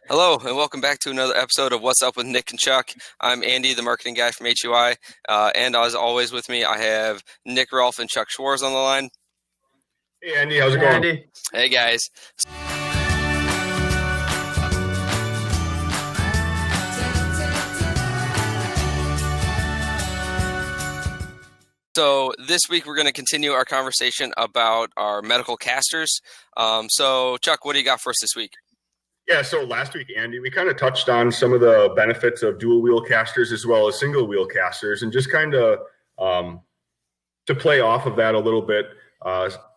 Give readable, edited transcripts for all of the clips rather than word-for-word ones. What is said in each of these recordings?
Hello, and welcome back to another episode of What's Up with Nick and Chuck. I'm Andy, the marketing guy from HUI, and as always with me, I have Nick Rolfe and Chuck Schwartz on the line. Hey, Andy, how's it going? Andy. Hey, guys. So this week we're going to continue our conversation about our medical casters. So Chuck, what do you got for us this week? Yeah, so last week, Andy, we kind of touched on some of the benefits of dual wheel casters as well as single wheel casters, and just kind of to play off of that a little bit,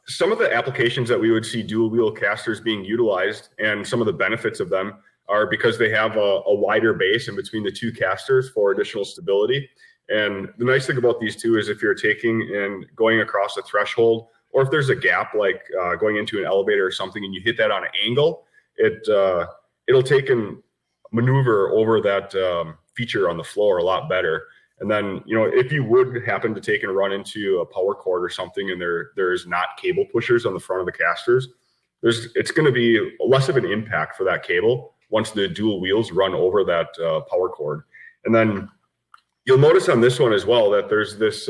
some of the applications that we would see dual wheel casters being utilized and some of the benefits of them are because they have a wider base in between the two casters for additional stability. And the nice thing about these two is if you're taking and going across a threshold, or if there's a gap like going into an elevator or something and you hit that on an angle, it'll take and maneuver over that feature on the floor a lot better. And then, if you would happen to take and run into a power cord or something and there's not cable pushers on the front of the casters, it's going to be less of an impact for that cable once the dual wheels run over that power cord. And then you'll notice on this one as well that there's this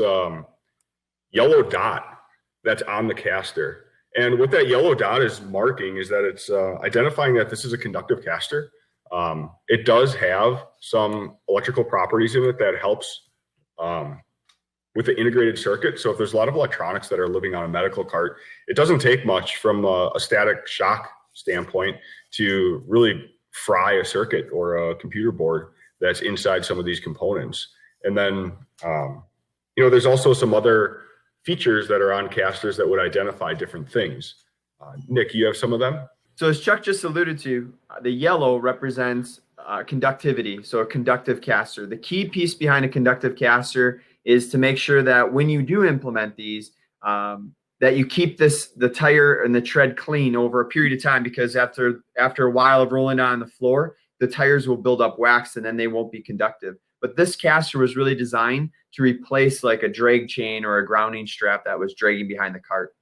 yellow dot that's on the caster. And what that yellow dot is marking is that it's identifying that this is a conductive caster. It does have some electrical properties in it that helps with the integrated circuit. So if there's a lot of electronics that are living on a medical cart, it doesn't take much from a static shock standpoint to really fry a circuit or a computer board that's inside some of these components. And then, there's also some other features that are on casters that would identify different things. Nick, you have some of them? So as Chuck just alluded to, the yellow represents conductivity, so a conductive caster. The key piece behind a conductive caster is to make sure that when you do implement these, that you keep the tire and the tread clean over a period of time, because after a while of rolling on the floor, the tires will build up wax and then they won't be conductive. But this caster was really designed to replace like a drag chain or a grounding strap that was dragging behind the cart.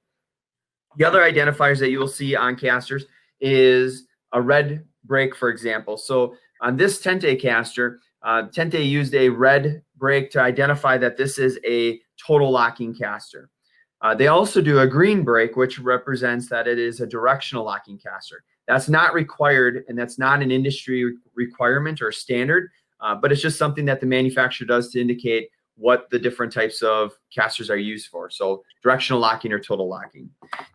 The other identifiers that you will see on casters is a red brake, for example. So on this Tente caster, Tente used a red brake to identify that this is a total locking caster. They also do a green brake, which represents that it is a directional locking caster. That's not required, and that's not an industry requirement or standard, but it's just something that the manufacturer does to indicate what the different types of casters are used for. So directional locking or total locking.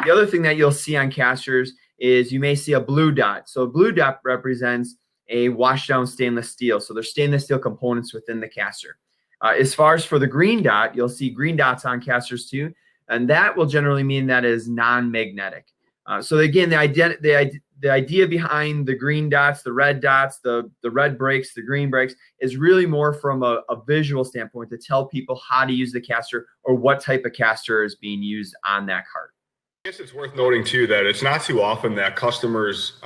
The other thing that you'll see on casters is you may see a blue dot. So a blue dot represents a washed down stainless steel. So there's stainless steel components within the caster. As far as for the green dot, you'll see green dots on casters too. And that will generally mean that is non-magnetic. So again, the idea behind the green dots, the red dots, the red brakes, the green brakes is really more from a visual standpoint to tell people how to use the caster or what type of caster is being used on that cart. I guess it's worth noting too that it's not too often that customers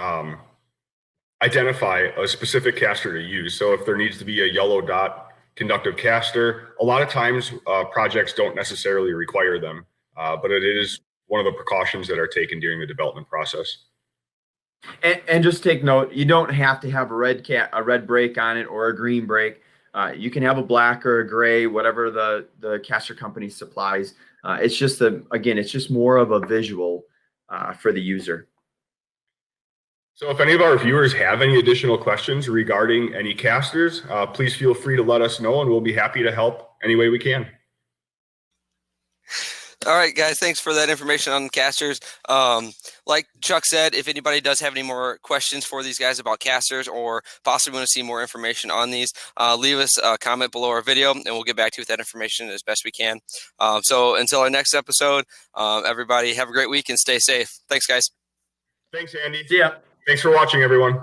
identify a specific caster to use. So if there needs to be a yellow dot conductive caster, a lot of times projects don't necessarily require them, but it is one of the precautions that are taken during the development process. And just take note, you don't have to have a red brake on it or a green brake. You can have a black or a gray, whatever the caster company supplies. It's just it's just more of a visual for the user. So if any of our viewers have any additional questions regarding any casters, please feel free to let us know and we'll be happy to help any way we can. All right, guys, thanks for that information on casters. Like Chuck said, if anybody does have any more questions for these guys about casters or possibly want to see more information on these, leave us a comment below our video and we'll get back to you with that information as best we can. So until our next episode, everybody have a great week and stay safe. Thanks, guys. Thanks, Andy. See ya. Thanks for watching, everyone.